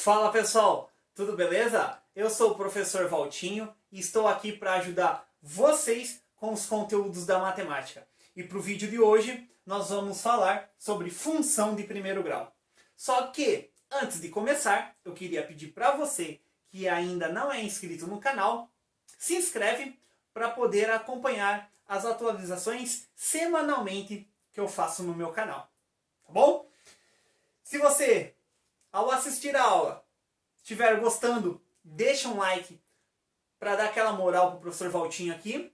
Fala pessoal, tudo beleza? Eu sou o professor Valtinho e estou aqui para ajudar vocês com os conteúdos da matemática. E para o vídeo de hoje nós vamos falar sobre função de primeiro grau. Só que, antes de começar, eu queria pedir para você que ainda não é inscrito no canal, se inscreve para poder acompanhar as atualizações semanalmente que eu faço no meu canal. Tá bom? Se você, ao assistir a aula, estiver gostando, deixa um like para dar aquela moral para o professor Valtinho aqui.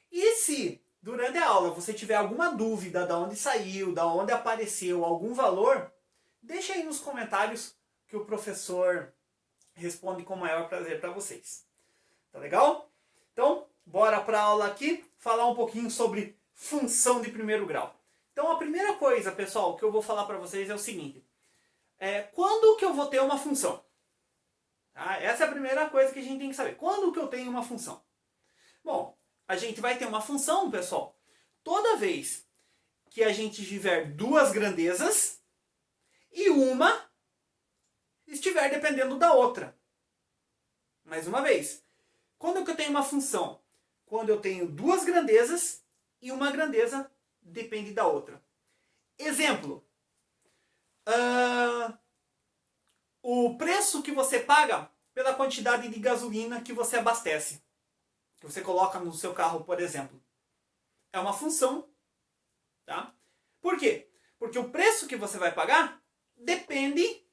E se durante a aula você tiver alguma dúvida de onde saiu, de onde apareceu algum valor, deixa aí nos comentários que o professor responde com o maior prazer para vocês. Tá legal? Então, bora para a aula aqui falar um pouquinho sobre função de primeiro grau. Então, a primeira coisa, pessoal, que eu vou falar para vocês é o seguinte. Quando que eu vou ter uma função? Essa é a primeira coisa que a gente tem que saber. Quando que eu tenho uma função? Bom, a gente vai ter uma função, pessoal, toda vez que a gente tiver duas grandezas e uma estiver dependendo da outra. Mais uma vez, quando que eu tenho uma função? Quando eu tenho duas grandezas e uma grandeza depende da outra. Exemplo. O preço que você paga pela quantidade de gasolina que você abastece, que você coloca no seu carro, por exemplo, é uma função, tá? Por quê? Porque o preço que você vai pagar depende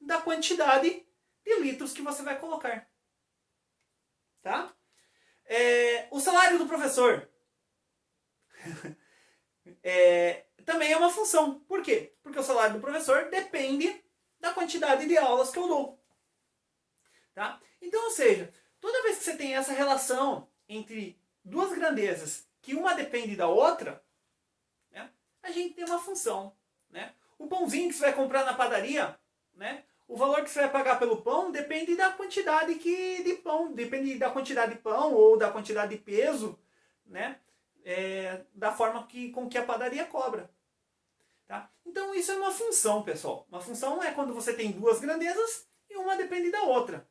da quantidade de litros que você vai colocar, tá? O salário do professor também é uma função. Por quê? Porque o salário do professor depende da quantidade de aulas que eu dou. Tá? Então, ou seja, toda vez que você tem essa relação entre duas grandezas, que uma depende da outra, né, a gente tem uma função. Né? O pãozinho que você vai comprar na padaria, né, o valor que você vai pagar pelo pão depende da quantidade de pão, depende da quantidade de pão ou da quantidade de peso, né, da forma com que a padaria cobra. Tá? Então isso é uma função, pessoal. Uma função é quando você tem duas grandezas e uma depende da outra.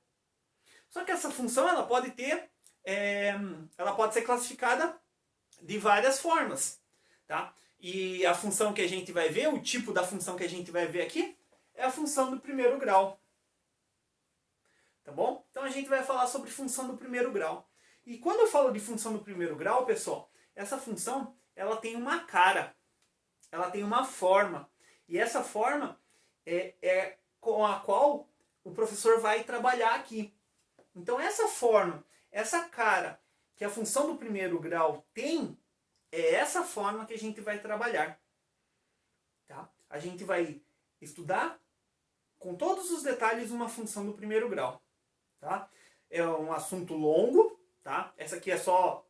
Só que essa função ela pode ser classificada de várias formas. Tá? E a função que a gente vai ver, o tipo da função que a gente vai ver aqui, é a função do primeiro grau. Tá bom? Então a gente vai falar sobre função do primeiro grau. E quando eu falo de função do primeiro grau, pessoal, essa função ela tem uma cara. Ela tem uma forma. E essa forma é com a qual o professor vai trabalhar aqui. Então essa forma, essa cara que a função do primeiro grau tem, é essa forma que a gente vai trabalhar. Tá? A gente vai estudar com todos os detalhes uma função do primeiro grau. Tá? É um assunto longo. Tá? Essa aqui é só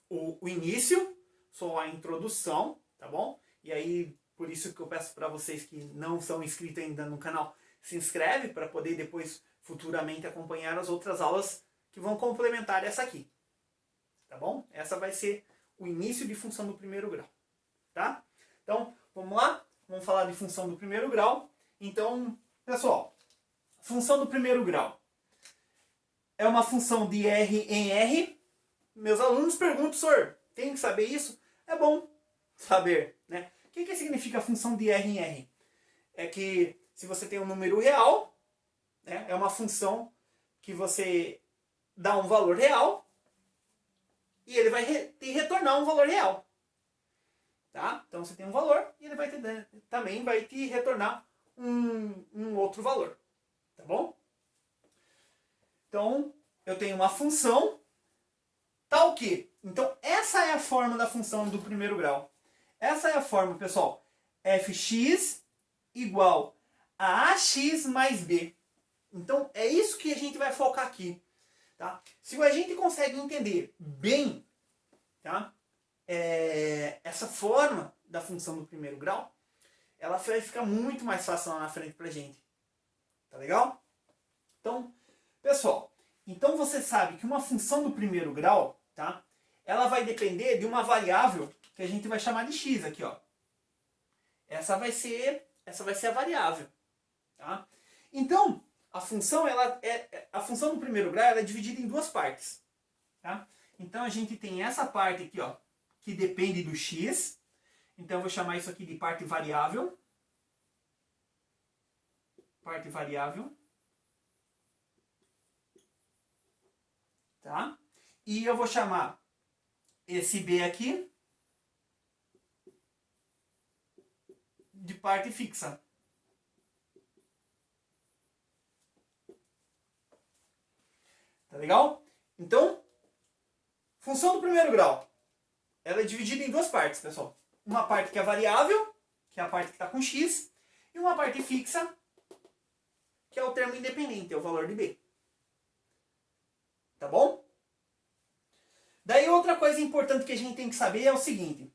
o início, só a introdução. Tá bom? E aí, por isso que eu peço para vocês que não são inscritos ainda no canal, se inscreve para poder depois, futuramente, acompanhar as outras aulas que vão complementar essa aqui. Tá bom? Essa vai ser o início de função do primeiro grau. Tá? Então, vamos lá? Vamos falar de função do primeiro grau. Então, pessoal, função do primeiro grau é uma função de R em R. Meus alunos perguntam, senhor, tem que saber isso? É bom saber, né? O que significa a função de R em R? É que se você tem um número real, né, é uma função que você dá um valor real e ele vai te retornar um valor real. Tá? Então você tem um valor e ele também vai te retornar um outro valor. Tá bom? Então, eu tenho uma função tal que... Então, essa é a forma da função do primeiro grau. Essa é a forma, pessoal. Fx igual a ax mais b. Então, é isso que a gente vai focar aqui. Tá? Se a gente consegue entender bem, tá, essa forma da função do primeiro grau, ela vai ficar muito mais fácil lá na frente pra gente. Tá legal? Então, pessoal, então você sabe que uma função do primeiro grau, tá, ela vai depender de uma variável que a gente vai chamar de x aqui, ó. Essa vai ser a variável, tá? Então, a função, a função do primeiro grau ela é dividida em duas partes. Tá? Então a gente tem essa parte aqui, ó, que depende do x. Então eu vou chamar isso aqui de parte variável. Parte variável. Tá? E eu vou chamar esse b aqui de parte fixa. Tá legal? Então, função do primeiro grau, ela é dividida em duas partes, pessoal. Uma parte que é variável, que é a parte que está com x, e uma parte fixa, que é o termo independente, é o valor de b. Tá bom? Daí outra coisa importante que a gente tem que saber é o seguinte,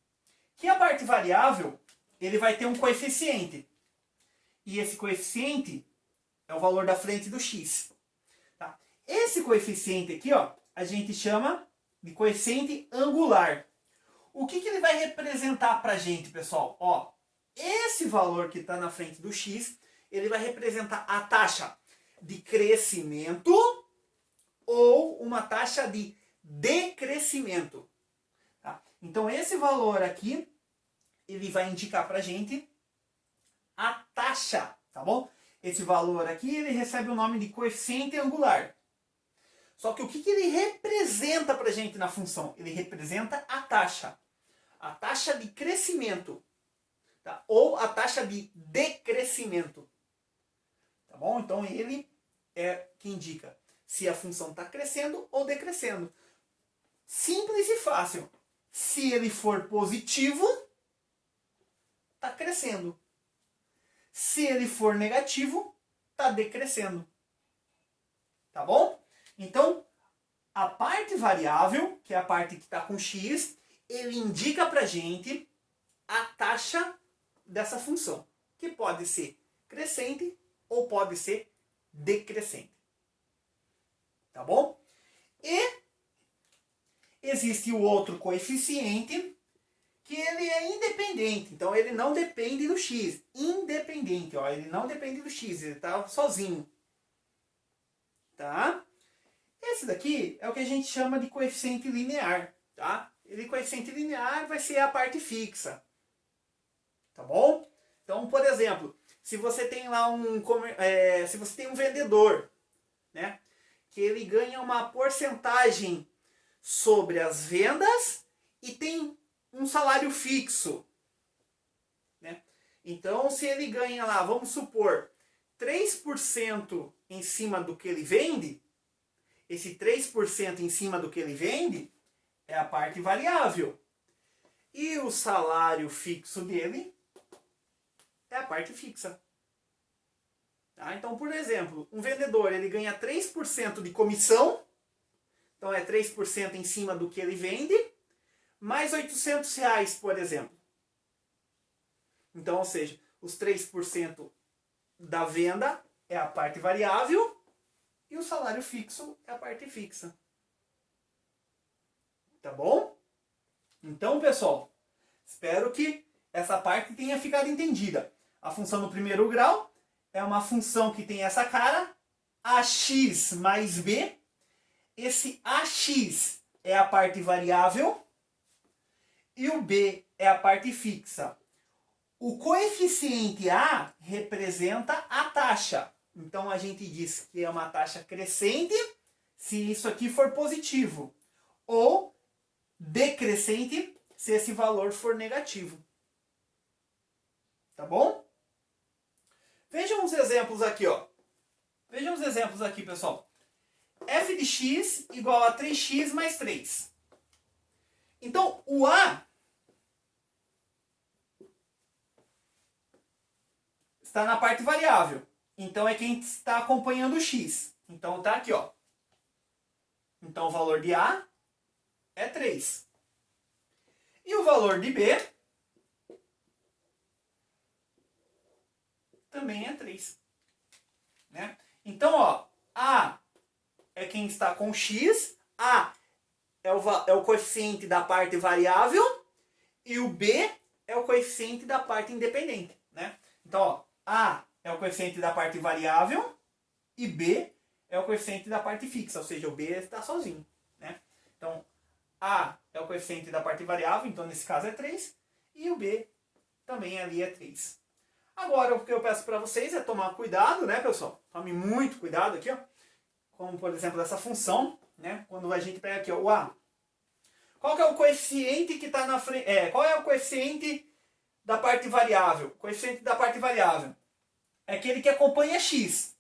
que a parte variável, ele vai ter um coeficiente. E esse coeficiente é o valor da frente do x. Tá? Esse coeficiente aqui, ó, a gente chama de coeficiente angular. O que ele vai representar para a gente, pessoal? Ó, esse valor que está na frente do x, ele vai representar a taxa de crescimento ou uma taxa de decrescimento. Tá? Então, esse valor aqui, ele vai indicar para a gente a taxa, tá bom? Esse valor aqui, ele recebe o nome de coeficiente angular. Só que o que ele representa para a gente na função? Ele representa a taxa de crescimento, tá? Ou a taxa de decrescimento. Tá bom? Então ele é que indica se a função está crescendo ou decrescendo. Simples e fácil. Se ele for positivo, está crescendo. Se ele for negativo, está decrescendo. Tá bom? Então, a parte variável, que é a parte que está com x, ele indica para a gente a taxa dessa função, que pode ser crescente ou pode ser decrescente. Tá bom? E existe o outro coeficiente, que ele é independente. Então, ele não depende do x. Independente, ó, ele não depende do x, ele está sozinho. Tá? Esse daqui é o que a gente chama de coeficiente linear. Tá? Ele, coeficiente linear, vai ser a parte fixa. Tá bom? Então, por exemplo, se você tem lá se você tem um vendedor, né, que ele ganha uma porcentagem sobre as vendas e tem um salário fixo, né? Então, se ele ganha lá, vamos supor, 3% em cima do que ele vende, esse 3% em cima do que ele vende é a parte variável. E o salário fixo dele é a parte fixa. Tá? Então, por exemplo, um vendedor ele ganha 3% de comissão, então é 3% em cima do que ele vende, mais R$800, por exemplo. Então, ou seja, os 3% da venda é a parte variável e o salário fixo é a parte fixa. Tá bom? Então, pessoal, espero que essa parte tenha ficado entendida. A função do primeiro grau é uma função que tem essa cara, ax mais b. Esse ax é a parte variável e o b é a parte fixa. O coeficiente a representa a taxa. Então a gente diz que é uma taxa crescente se isso aqui for positivo. Ou decrescente se esse valor for negativo. Tá bom? Vejam uns exemplos aqui, ó. Vejam os exemplos aqui, pessoal. F de x igual a 3x mais 3. Então, o A está na parte variável. Então, é quem está acompanhando o x. Então, tá aqui, ó. Então, o valor de A é 3. E o valor de B também é 3. Né? Então, ó, A é quem está com x, A é o coeficiente da parte variável e o B é o coeficiente da parte independente. Né? Então, ó, A é o coeficiente da parte variável e B é o coeficiente da parte fixa, ou seja, o B está sozinho, né? Então, A é o coeficiente da parte variável, então nesse caso é 3, e o B também ali é 3. Agora, o que eu peço para vocês é tomar cuidado, né, pessoal? Tome muito cuidado aqui, ó. Como, por exemplo, essa função, né? Quando a gente pega aqui, ó, o A. Qual que é o coeficiente que está na frente? Qual é o coeficiente da parte variável? O coeficiente da parte variável é aquele que acompanha x.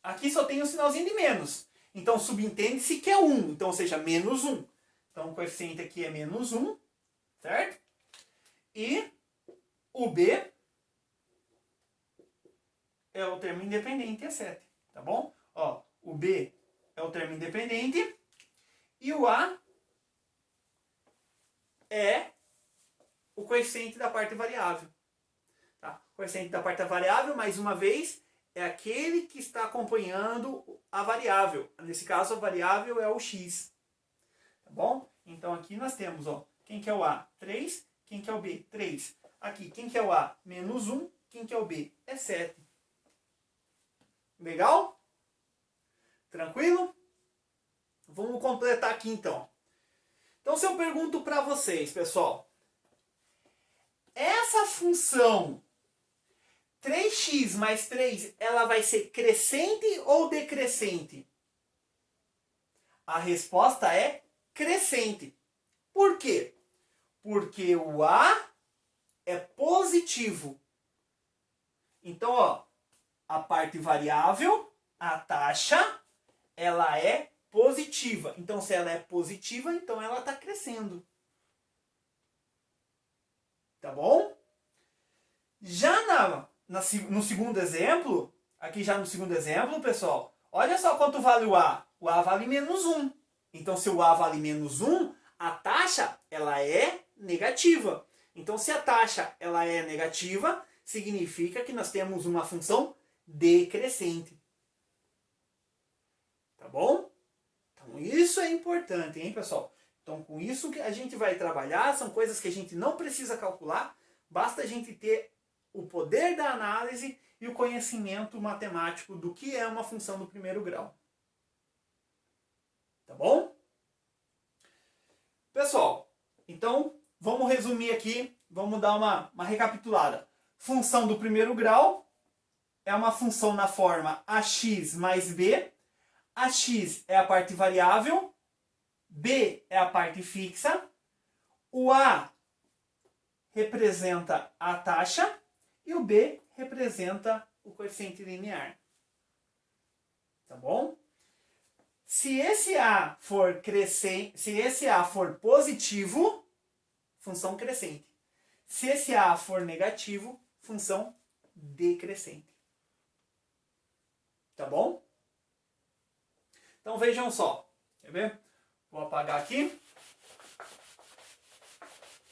Aqui só tem um sinalzinho de menos. Então, subentende-se que é 1. Então, ou seja, menos 1. Então, o coeficiente aqui é menos 1, certo? E o B é o termo independente, é 7, tá bom? Ó, o B é o termo independente e o A é o coeficiente da parte variável. Tá? O coeficiente da parte variável, mais uma vez, é aquele que está acompanhando a variável. Nesse caso, a variável é o x. Tá bom? Então aqui nós temos, ó, quem que é o A? 3. Quem que é o B? 3. Aqui, quem que é o A? Menos 1. Quem que é o B? É 7. Legal? Tranquilo? Vamos completar aqui então. Então, se eu pergunto para vocês, pessoal, essa função 3x mais 3, ela vai ser crescente ou decrescente? A resposta é crescente. Por quê? Porque o A é positivo. Então, ó, a parte variável, a taxa, ela é positiva. Então, se ela é positiva, então ela está crescendo. Tá bom? Já no segundo exemplo, aqui já no segundo exemplo, pessoal, olha só quanto vale o A. O A vale menos 1. Então, se o A vale menos 1, a taxa ela é negativa. Então, se a taxa ela é negativa, significa que nós temos uma função decrescente. Tá bom? Então, isso é importante, hein, pessoal? Então, com isso que a gente vai trabalhar, são coisas que a gente não precisa calcular, basta a gente ter o poder da análise e o conhecimento matemático do que é uma função do primeiro grau. Tá bom? Pessoal, então vamos resumir aqui, vamos dar uma recapitulada. Função do primeiro grau é uma função na forma ax mais b. Ax é a parte variável, b é a parte fixa, o a representa a taxa e o b representa o coeficiente linear. Tá bom? Se esse a for crescente, se esse a for positivo, função crescente. Se esse a for negativo, função decrescente. Tá bom? Então vejam só. Quer ver? Vou apagar aqui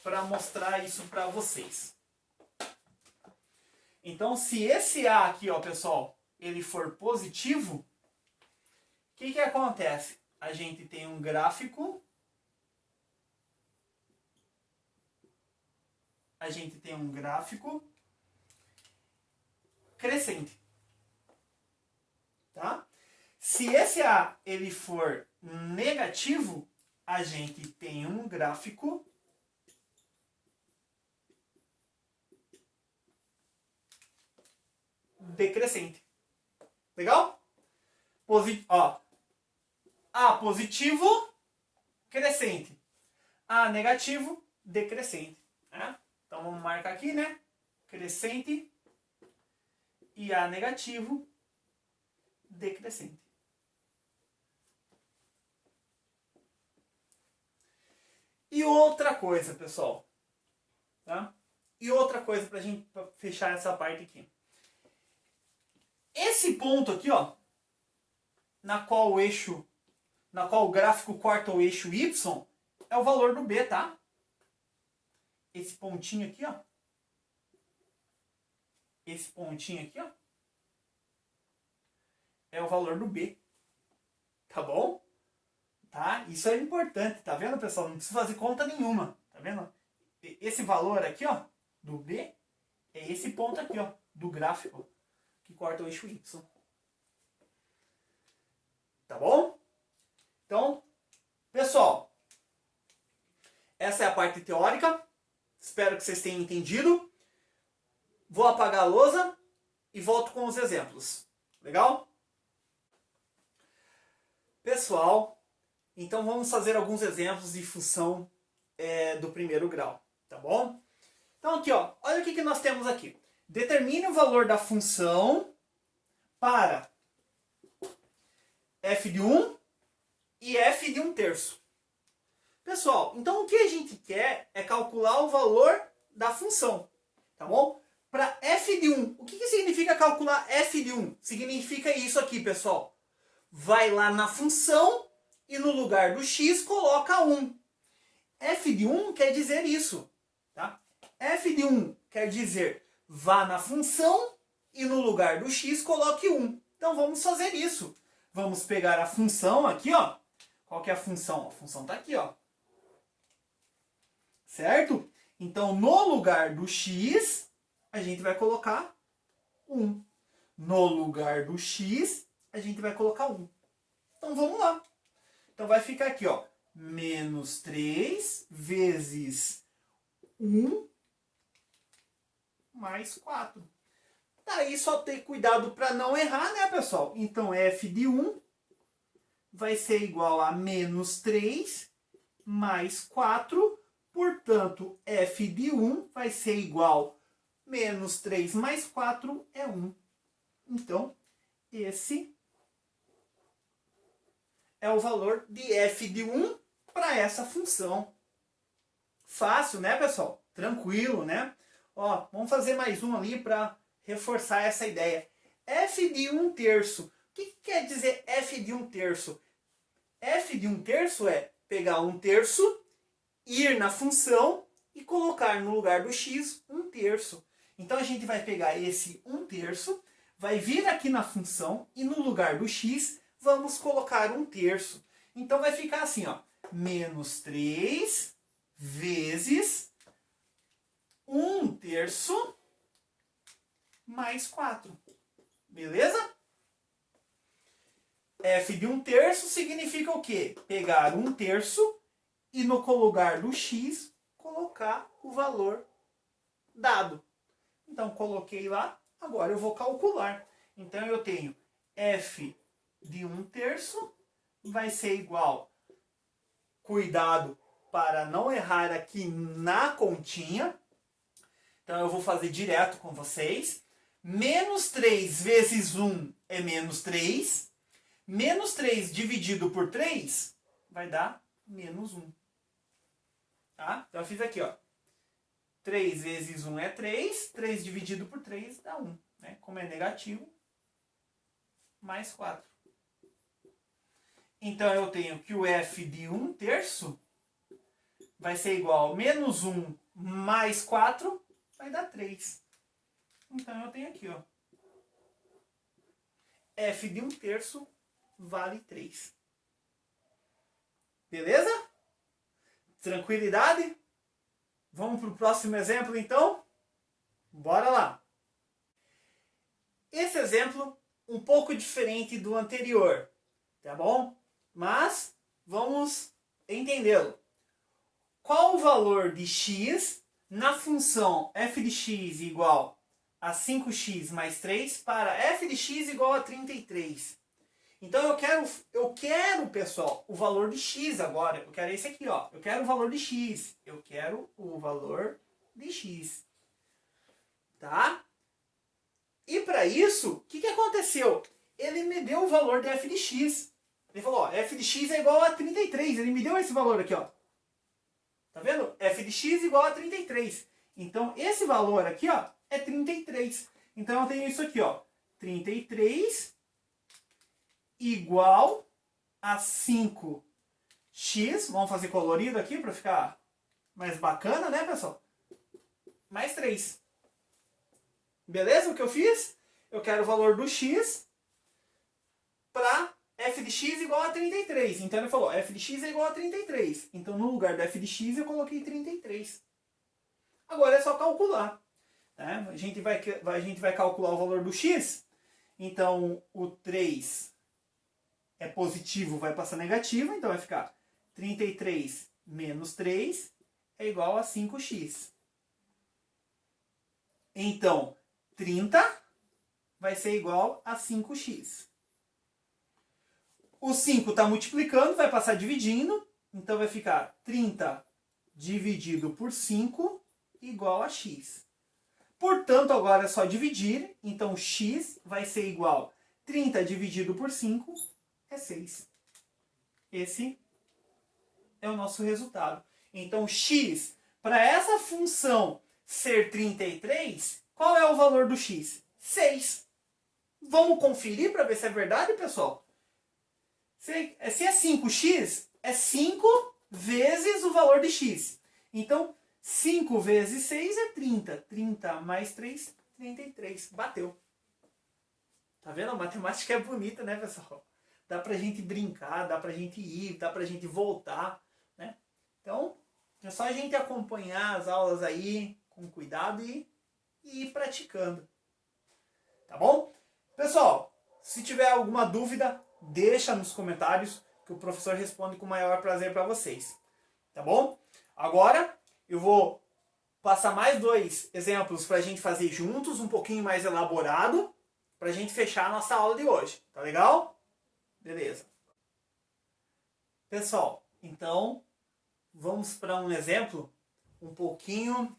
para mostrar isso para vocês. Então, se esse A aqui, ó, pessoal, ele for positivo, o que acontece? A gente tem um gráfico. A gente tem um gráfico crescente. Tá? Se esse A ele for negativo, a gente tem um gráfico decrescente. Legal? Ó, A positivo, crescente. A negativo, decrescente. Né? Então vamos marcar aqui, né? Crescente e A negativo, decrescente. E outra coisa, pessoal. Tá? E outra coisa pra gente fechar essa parte aqui. Esse ponto aqui, ó, na qual o gráfico corta o eixo Y, é o valor do B, tá? Esse pontinho aqui, ó. Esse pontinho aqui, ó. É o valor do B. Tá bom? Tá? Isso é importante, tá vendo, pessoal? Não precisa fazer conta nenhuma, tá vendo? Esse valor aqui, ó, do B, é esse ponto aqui, ó, do gráfico, que corta o eixo Y. Tá bom? Então, pessoal, essa é a parte teórica. Espero que vocês tenham entendido. Vou apagar a lousa e volto com os exemplos. Legal? Pessoal, então vamos fazer alguns exemplos de função do primeiro grau. Tá bom? Então aqui, ó, olha o que nós temos aqui. Determine o valor da função para f de 1 e f de 1/3. Pessoal, então o que a gente quer é calcular o valor da função. Tá bom? Para f de 1, o que significa calcular f de 1? Significa isso aqui, pessoal. Vai lá na função e no lugar do x coloca 1. f de 1 quer dizer isso. Tá? f de 1 quer dizer vá na função e no lugar do x coloque 1. Então vamos fazer isso. Vamos pegar a função aqui, ó. Qual que é a função? A função está aqui, ó. Certo? Então no lugar do x, a gente vai colocar 1. No lugar do x, a gente vai colocar 1. Então vamos lá. Então vai ficar aqui, ó. Menos 3 vezes 1 mais 4. Daí só ter cuidado para não errar, né, pessoal? Então f de 1 vai ser igual a menos 3 mais 4. Portanto, f de 1 vai ser igual a menos 3 mais 4 é 1. Então, esse é o valor de f de 1 para essa função. Fácil, né, pessoal? Tranquilo, né? Ó, vamos fazer mais um ali para reforçar essa ideia. F de 1/3. O que quer dizer f de 1/3? F de 1/3 é pegar 1/3, ir na função e colocar no lugar do x 1/3. Então a gente vai pegar esse 1/3, vai vir aqui na função e no lugar do x vamos colocar 1/3. Então vai ficar assim, ó, menos 3 vezes 1/3 mais 4. Beleza? F de 1/3 significa o quê? Pegar 1/3 e no lugar do x colocar o valor dado. Então coloquei lá, agora eu vou calcular. Então eu tenho f de 1/3 vai ser igual, cuidado para não errar aqui na continha. Então eu vou fazer direto com vocês. Menos 3 vezes 1 é menos 3. Menos 3 dividido por 3 vai dar menos 1. Tá? Então eu fiz aqui, ó. 3 vezes 1 é 3. 3 dividido por 3 dá 1. Né? Como é negativo, mais 4. Então eu tenho que o f de 1/3 vai ser igual a menos 1 mais 4, vai dar 3. Então eu tenho aqui, ó. F de 1/3 vale 3. Beleza? Tranquilidade? Vamos para o próximo exemplo, então? Bora lá! Esse exemplo um pouco diferente do anterior, tá bom? Mas vamos entendê-lo. Qual o valor de x na função f de x igual a 5x mais 3 para f de x igual a 33? Então eu quero, pessoal, o valor de x agora. Eu quero esse aqui, ó. Eu quero o valor de x. Eu quero o valor de x. Tá? E para isso, o que aconteceu? Ele me deu o valor de f de x. Ele falou, ó, f de x é igual a 33. Ele me deu esse valor aqui, ó. Tá vendo? F de x igual a 33. Então, esse valor aqui, ó, é 33. Então, eu tenho isso aqui, ó. 33 igual a 5x. Vamos fazer colorido aqui para ficar mais bacana, né, pessoal? Mais 3. Beleza? O que eu fiz? Eu quero o valor do x para f de x igual a 33. Então ele falou, f de x é igual a 33. Então no lugar do f de x eu coloquei 33. Agora é só calcular. Né? A gente vai calcular o valor do x. Então o 3 é positivo, vai passar negativo, então vai ficar 33 menos 3 é igual a 5x. Então, 30 vai ser igual a 5x. O 5 está multiplicando, vai passar dividindo, então vai ficar 30 dividido por 5 igual a x. Portanto, agora é só dividir, então x vai ser igual a 30 dividido por 5 é 6. Esse é o nosso resultado. Então, x, para essa função ser 33, qual é o valor do x? 6. Vamos conferir para ver se é verdade, pessoal? Se é 5x, é 5 vezes o valor de x. Então, 5 vezes 6 é 30. 30 mais 3, 33. Bateu. Tá vendo? A matemática é bonita, né, pessoal? Dá pra gente brincar, dá pra gente ir, dá pra gente voltar, né? Então, é só a gente acompanhar as aulas aí com cuidado e ir praticando. Tá bom? Pessoal, se tiver alguma dúvida, deixa nos comentários que o professor responde com o maior prazer para vocês. Tá bom? Agora eu vou passar mais 2 exemplos para a gente fazer juntos, um pouquinho mais elaborado, para a gente fechar a nossa aula de hoje. Tá legal? Beleza. Pessoal, então vamos para um exemplo um pouquinho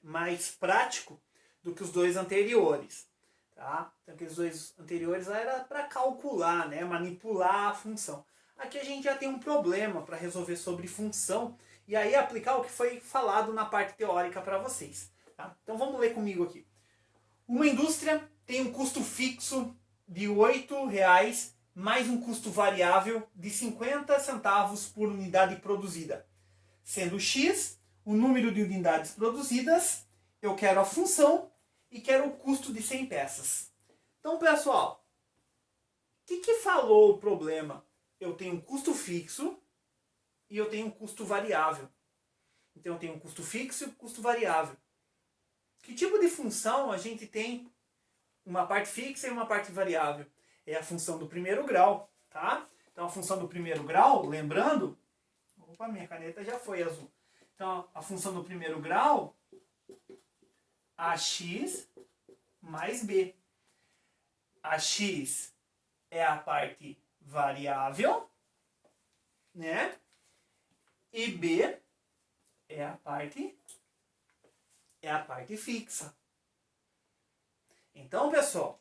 mais prático do que os 2 anteriores. Tá? Então, aqueles 2 anteriores era para calcular, né? Manipular a função. Aqui a gente já tem um problema para resolver sobre função e aí aplicar o que foi falado na parte teórica para vocês. Tá? Então vamos ler comigo aqui. Uma indústria tem um custo fixo de R$ 8,00 mais um custo variável de 50 centavos por unidade produzida. Sendo x o número de unidades produzidas, eu quero a função e quero o custo de 100 peças. Então, pessoal, o que falou o problema? Eu tenho um custo fixo e eu tenho um custo variável. Então, eu tenho um custo fixo e um custo variável. Que tipo de função a gente tem uma parte fixa e uma parte variável? É a função do primeiro grau, tá? Então, a função do primeiro grau, lembrando... Opa, minha caneta já foi azul. Então, a função do primeiro grau, ax mais b. Ax é a parte variável, né? E b é a parte fixa. Então, pessoal,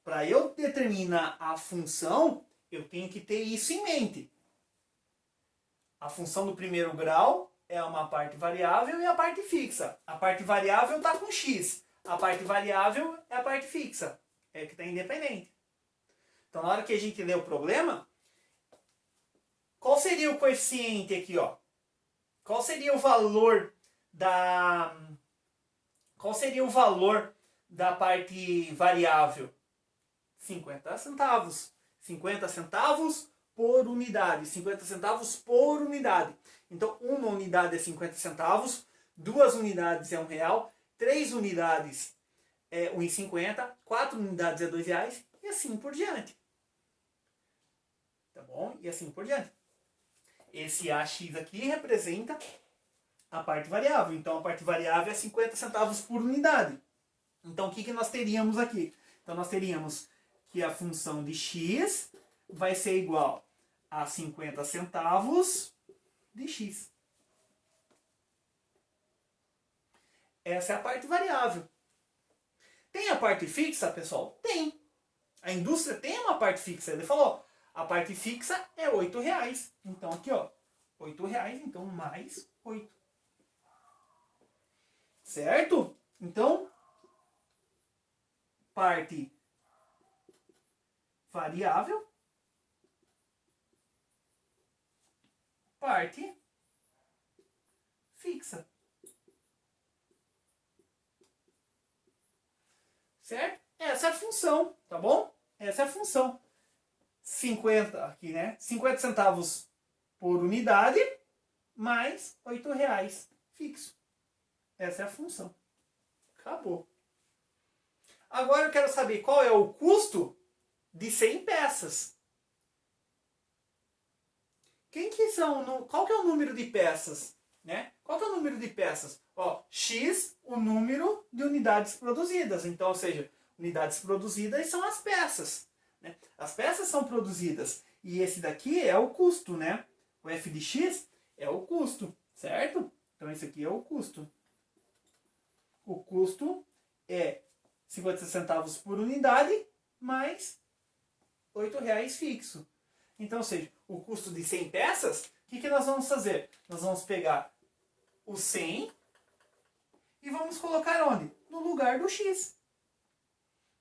para eu determinar a função, eu tenho que ter isso em mente. A função do primeiro grau é uma parte variável e a parte fixa. A parte variável está com x. A parte variável é a parte fixa. É que está independente. Então, na hora que a gente lê o problema, qual seria o coeficiente aqui, ó? Qual seria o valor da... Qual seria o valor da parte variável? 50 centavos. 50 centavos por unidade. 50 centavos por unidade. Então, uma unidade é 50 centavos, 2 unidades é R$1, 3 unidades é R$1,50, 4 unidades é R$2 e assim por diante. Tá bom? E assim por diante. Esse AX aqui representa a parte variável. Então, a parte variável é 50 centavos por unidade. Então, o que nós teríamos aqui? Então, nós teríamos que a função de x vai ser igual a 50 centavos de x. Essa é a parte variável. Tem a parte fixa, pessoal? Tem. A indústria tem uma parte fixa. Ele falou, a parte fixa é R$8. Então, aqui, ó, R$8, então mais 8. Certo? Então, parte variável, parte fixa. Certo? Essa é a função, tá bom? Essa é a função. 50 aqui, né? 50 centavos por unidade mais R$8 fixo. Essa é a função. Acabou. Agora eu quero saber qual é o custo de 100 peças. Qual que é o número de peças? Né? Qual que é o número de peças? Ó, X, o número de unidades produzidas. Então, ou seja, unidades produzidas são as peças. Né? As peças são produzidas. E esse daqui é o custo, né? O F de X é o custo, certo? Então, esse aqui é o custo. O custo é 50 centavos por unidade, mais R$8 fixo. Então, ou seja, o custo de 100 peças, o que nós vamos fazer? Nós vamos pegar o 100 e vamos colocar onde? No lugar do X.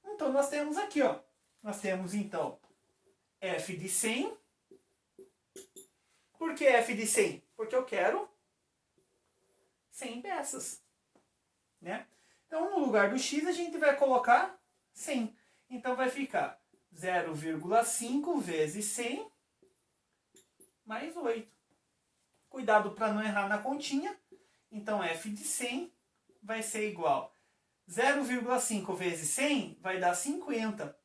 Então, nós temos aqui, ó. Nós temos, então, F de 100. Por que F de 100? Porque eu quero 100 peças. Né? Então, no lugar do X, a gente vai colocar 100. Então, vai ficar 0,5 vezes 100 mais 8. Cuidado para não errar na continha. Então, F de 100 vai ser igual a 0,5 vezes 100 vai dar 50.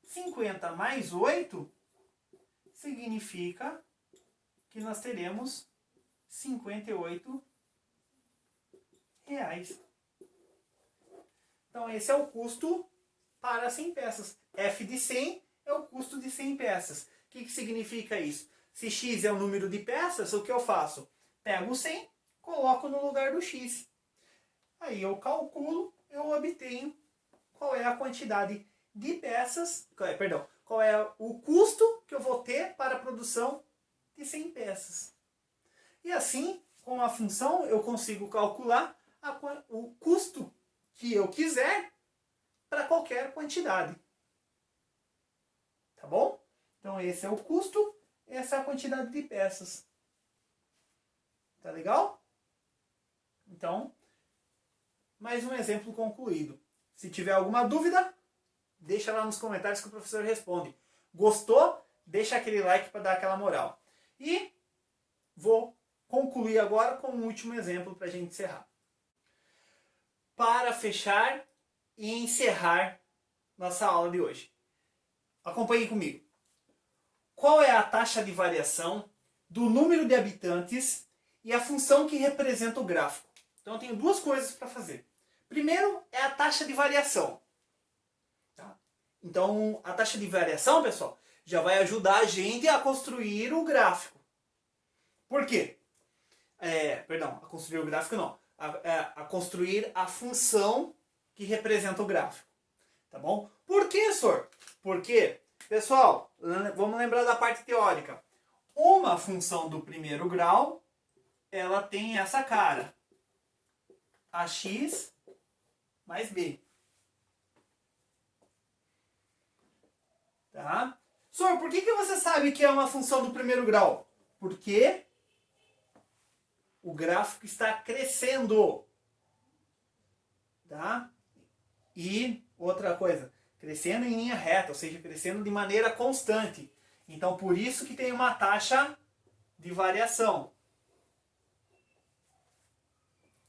50 mais 8 significa que nós teremos R$58. Então, esse é o custo para 100 peças. F de 100 é o custo de 100 peças. O que significa isso? Se X é o número de peças, o que eu faço? Pego o 100, coloco no lugar do X. Aí eu calculo, eu obtenho qual é a quantidade de peças, qual é o custo que eu vou ter para a produção de 100 peças. E assim, com a função, eu consigo calcular o custo que eu quiser para qualquer quantidade. Tá bom? Então esse é o custo, essa é a quantidade de peças. Tá legal? Então, mais um exemplo concluído. Se tiver alguma dúvida, deixa lá nos comentários que o professor responde. Gostou? Deixa aquele like para dar aquela moral. E vou concluir agora com um último exemplo para a gente encerrar. Para fechar e encerrar nossa aula de hoje. Acompanhe comigo. Qual é a taxa de variação do número de habitantes e a função que representa o gráfico? Então eu tenho duas coisas para fazer. Primeiro é a taxa de variação. Tá? Então a taxa de variação, pessoal, já vai ajudar a gente a construir o gráfico. Por quê? A construir o gráfico não. A construir a função que representa o gráfico. Tá bom? Por que, senhor? Porque, pessoal, vamos lembrar da parte teórica. Uma função do primeiro grau, ela tem essa cara. AX mais B. Tá? Senhor, por que você sabe que é uma função do primeiro grau? Porque o gráfico está crescendo. Tá? E outra coisa, crescendo em linha reta, ou seja, crescendo de maneira constante. Então, por isso que tem uma taxa de variação.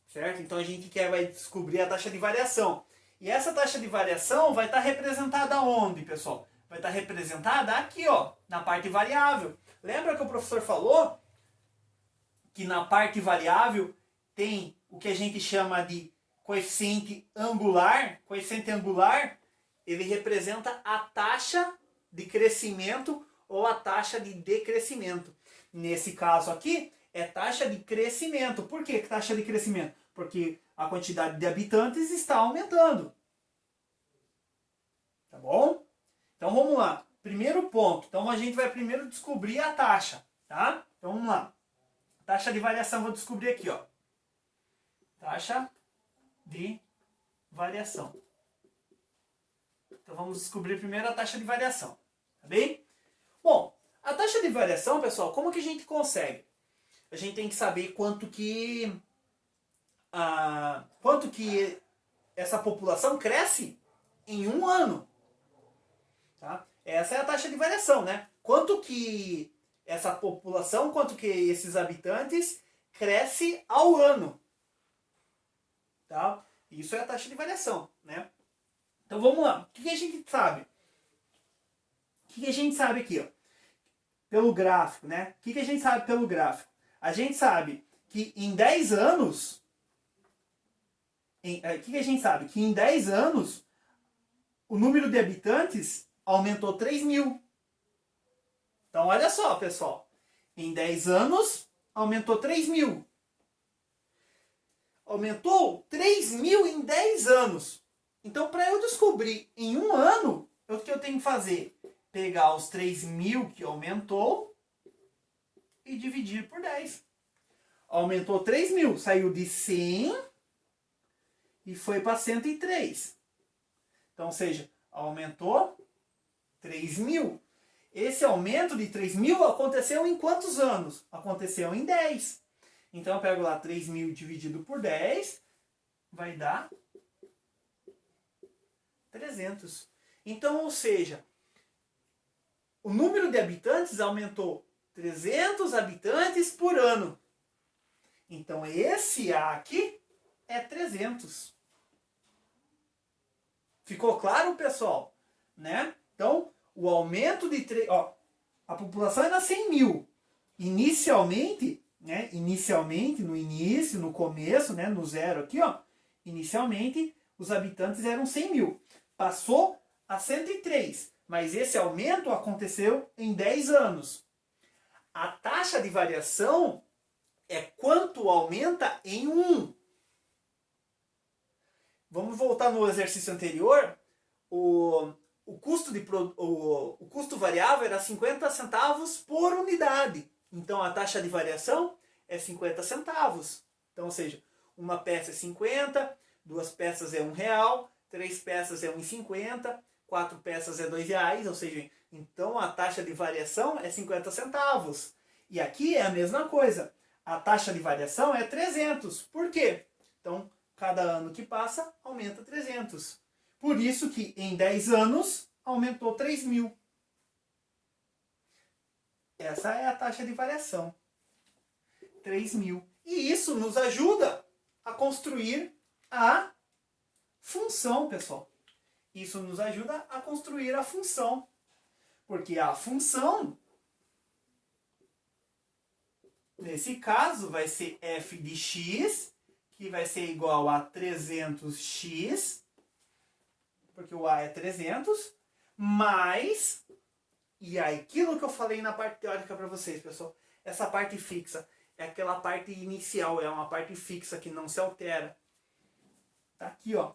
Certo? Então, a gente vai descobrir a taxa de variação. E essa taxa de variação vai estar representada onde, pessoal? Vai estar representada aqui, ó, na parte variável. Lembra que o professor falou que na parte variável tem o que a gente chama de coeficiente angular? Coeficiente angular, ele representa a taxa de crescimento ou a taxa de decrescimento. Nesse caso aqui, é taxa de crescimento. Por que taxa de crescimento? Porque a quantidade de habitantes está aumentando. Tá bom? Então vamos lá. Primeiro ponto. Então a gente vai primeiro descobrir a taxa. Tá? Então vamos lá. Taxa de variação, vou descobrir aqui, ó. Taxa de variação. Então vamos descobrir primeiro a taxa de variação. Tá bem? Bom, a taxa de variação, pessoal, como que a gente consegue? A gente tem que saber quanto que essa população cresce em um ano. Tá? Essa é a taxa de variação, né? Quanto que essa população, quanto que esses habitantes cresce ao ano. Tá? Isso é a taxa de variação, né? Então vamos lá. O que a gente sabe? O que a gente sabe aqui, ó? Pelo gráfico, né? O que a gente sabe pelo gráfico? A gente sabe que em 10 anos... O que a gente sabe? Que em 10 anos o número de habitantes aumentou 3 mil. Então olha só, pessoal. Em 10 anos aumentou 3 mil. Aumentou 3 mil em 10 anos. Então, para eu descobrir em um ano, o que eu tenho que fazer? Pegar os 3 mil que aumentou e dividir por 10. Aumentou 3 mil. Saiu de 100 e foi para 103. Então, ou seja, aumentou 3 mil. Esse aumento de 3 mil aconteceu em quantos anos? Aconteceu em 10. Então, eu pego lá 3 mil dividido por 10, vai dar 300. Então, ou seja, o número de habitantes aumentou 300 habitantes por ano. Então, esse A aqui é 300. Ficou claro, pessoal? Né? Então, o aumento de... a população era 100 mil. Inicialmente, né? Inicialmente, no início, no começo, né? No zero aqui, ó. Inicialmente, os habitantes eram 100 mil. Passou a 103. Mas esse aumento aconteceu em 10 anos. A taxa de variação é quanto aumenta em 1. Vamos voltar no exercício anterior. O custo variável era 50 centavos por unidade. Então a taxa de variação é 50 centavos. Então, ou seja, uma peça é 50, 2 peças é R$1, 3 peças é R$1,50, 4 peças é R$2, ou seja, então a taxa de variação é 50 centavos. E aqui é a mesma coisa. A taxa de variação é 300. Por quê? Então, cada ano que passa, aumenta 300. Por isso que em 10 anos, aumentou 3 mil. Essa é a taxa de variação. 3 mil. E isso nos ajuda a construir a função, pessoal. Isso nos ajuda a construir a função. Porque a função, nesse caso, vai ser f de x, que vai ser igual a 300x, porque o a é 300, mais, e aí, aquilo que eu falei na parte teórica para vocês, pessoal, essa parte fixa é aquela parte inicial, é uma parte fixa que não se altera. Tá aqui, ó.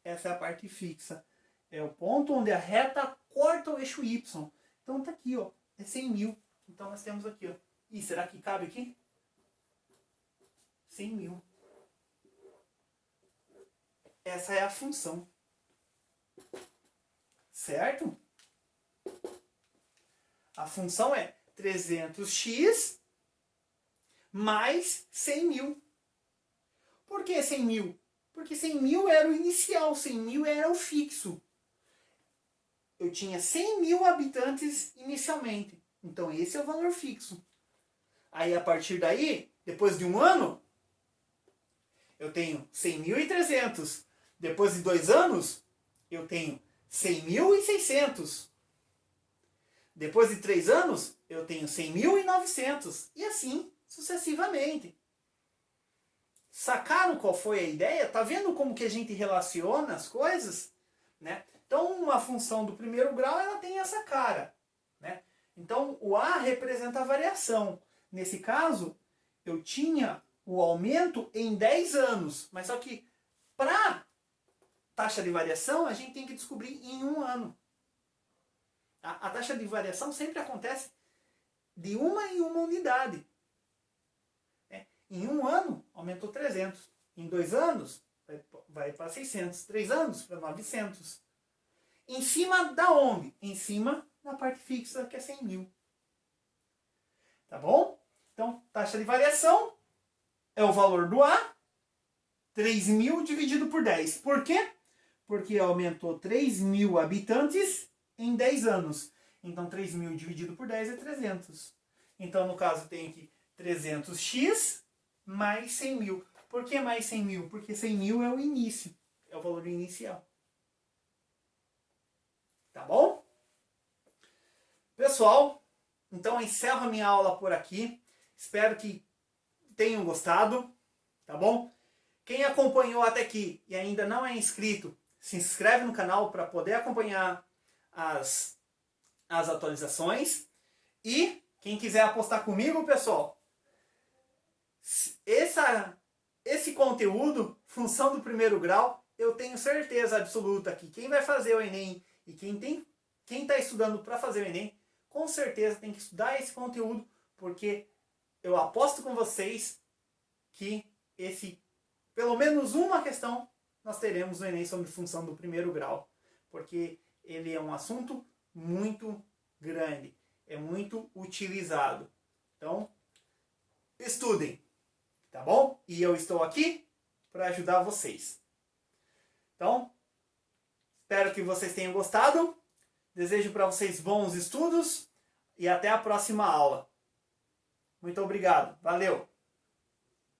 Essa é a parte fixa. É o ponto onde a reta corta o eixo y. Então tá aqui, ó. É 100 mil. Então nós temos aqui, ó. E será que cabe aqui? 100 mil. Essa é a função. Certo? A função é 300x mais 100 mil. Por que 100 mil? Porque 100 mil era o inicial, 100 mil era o fixo. Eu tinha 100 mil habitantes inicialmente. Então esse é o valor fixo. Aí a partir daí, depois de um ano, eu tenho 100.300. Depois de 2 anos, eu tenho 100.600. Depois de 3 anos, eu tenho 100.900. E assim sucessivamente. Sacaram qual foi a ideia? Tá vendo como que a gente relaciona as coisas? Né? Então, uma função do primeiro grau, ela tem essa cara. Né? Então, o A representa a variação. Nesse caso, eu tinha o aumento em 10 anos. Mas só que, para taxa de variação, a gente tem que descobrir em um ano. A taxa de variação sempre acontece de uma em uma unidade. Em um ano, aumentou 300. Em 2 anos, vai para 600. 3 anos, para 900. Em cima da onde? Em cima da parte fixa, que é 100 mil. Tá bom? Então, taxa de variação é o valor do A. 3 mil dividido por 10. Por quê? Porque aumentou 3 mil habitantes em 10 anos. Então, 3 mil dividido por 10 é 300. Então, no caso, tem aqui 300x mais 100 mil. Por que mais 100 mil? Porque 100 mil é o início. é o valor inicial. Tá bom? Pessoal, então eu encerro a minha aula por aqui. Espero que tenham gostado, tá bom? Quem acompanhou até aqui e ainda não é inscrito, se inscreve no canal para poder acompanhar as atualizações. E quem quiser apostar comigo, pessoal, esse conteúdo, função do primeiro grau, eu tenho certeza absoluta que quem vai fazer o Enem e quem está estudando para fazer o Enem, com certeza tem que estudar esse conteúdo, porque eu aposto com vocês que pelo menos uma questão nós teremos no Enem sobre função do primeiro grau, porque ele é um assunto muito grande, é muito utilizado. Então, estudem, tá bom? E eu estou aqui para ajudar vocês. Então, espero que vocês tenham gostado. Desejo para vocês bons estudos e até a próxima aula. Muito obrigado. Valeu!